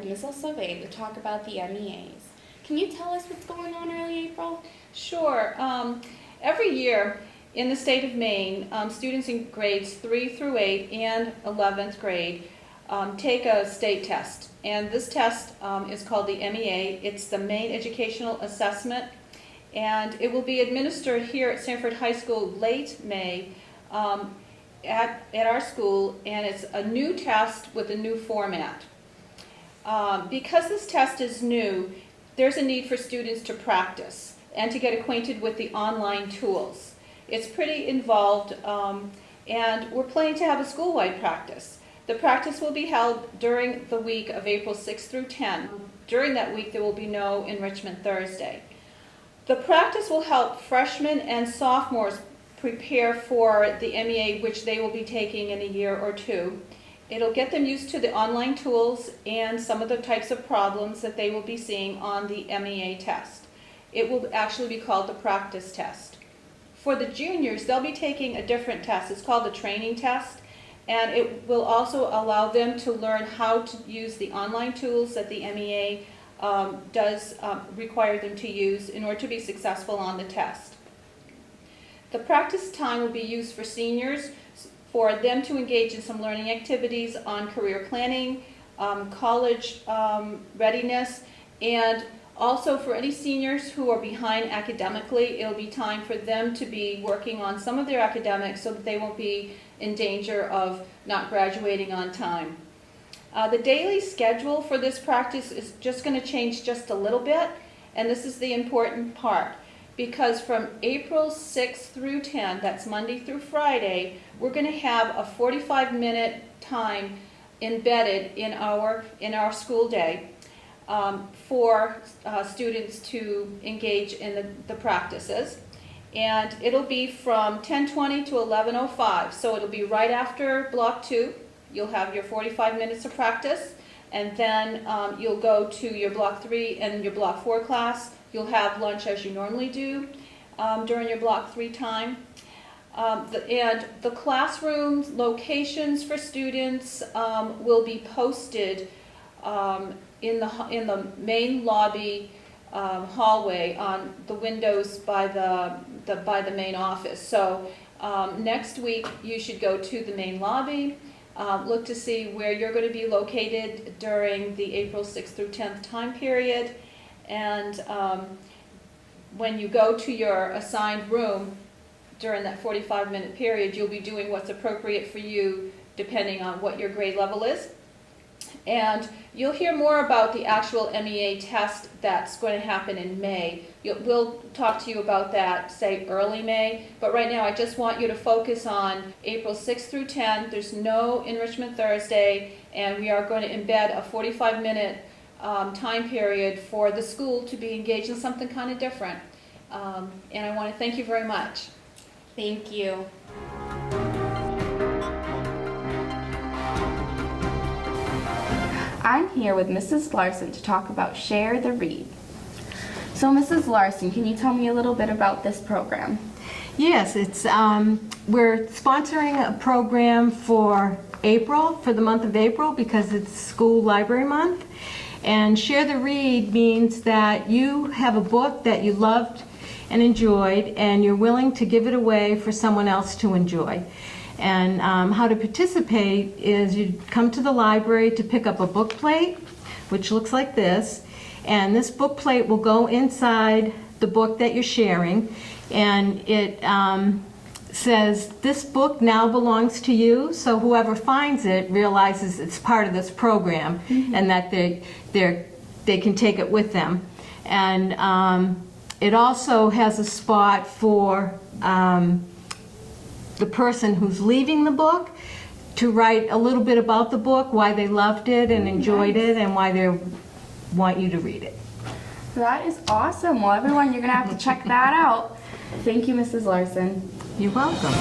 Mrs. Sylvain to talk about the MEAs. Can you tell us what's going on early April? Sure. Every year in the state of Maine, students in grades 3 through 8 and 11th grade take a state test. And this test is called the MEA. It's the Maine Educational Assessment. And it will be administered here at Sanford High School late May at our school. And it's a new test with a new format. Because this test is new, there's a need for students to practice and to get acquainted with the online tools. It's pretty involved, and we're planning to have a school-wide practice. The practice will be held during the week of April 6th through 10th. During that week, there will be no enrichment Thursday. The practice will help freshmen and sophomores prepare for the MEA, which they will be taking in a year or two. It'll get them used to the online tools and some of the types of problems that they will be seeing on the MEA test. It will actually be called the practice test. For the juniors, they'll be taking a different test. It's called the training test, and it will also allow them to learn how to use the online tools that the MEA does require them to use in order to be successful on the test. The practice time will be used for seniors, for them to engage in some learning activities on career planning, college readiness, and also for any seniors who are behind academically, it'll be time for them to be working on some of their academics so that they won't be in danger of not graduating on time. The daily schedule for this practice is just going to change just a little bit, and this is the important part. Because from April 6th through 10th, that's Monday through Friday, we're going to have a 45-minute time embedded in our school day for students to engage in the practices. And it'll be from 10:20 to 11:05, so it'll be right after Block 2. You'll have your 45 minutes of practice, and then you'll go to your Block 3 and your Block 4 class. You'll have lunch as you normally do during your Block 3 time. And the classroom locations for students will be posted in the main lobby hallway on the windows by the main office. So next week you should go to the main lobby, look to see where you're going to be located during the April 6th through 10th time period. And when you go to your assigned room during that 45-minute period, you'll be doing what's appropriate for you depending on what your grade level is. And you'll hear more about the actual MEA test that's going to happen in May. We'll talk to you about that, say, early May. But right now, I just want you to focus on April 6th through 10th. There's no enrichment Thursday, and we are going to embed a 45-minute time period for the school to be engaged in something kind of different. And I want to thank you very much. Thank you. I'm here with Mrs. Larson to talk about Share the Read. So Mrs. Larson, can you tell me a little bit about this program? Yes, it's we're sponsoring a program for April, for the month of April, because it's School Library Month. And Share the Read means that you have a book that you loved and enjoyed, and you're willing to give it away for someone else to enjoy. And how to participate is you come to the library to pick up a book plate, which looks like this, and this book plate will go inside the book that you're sharing, and it says, "This book now belongs to you," so whoever finds it realizes it's part of this program, and that they can take it with them. And it also has a spot for the person who's leaving the book to write a little bit about the book, why they loved it and enjoyed it, and why they want you to read it. That is awesome. Well, everyone, you're going to have to check that out. Thank you, Mrs. Larson. You're welcome.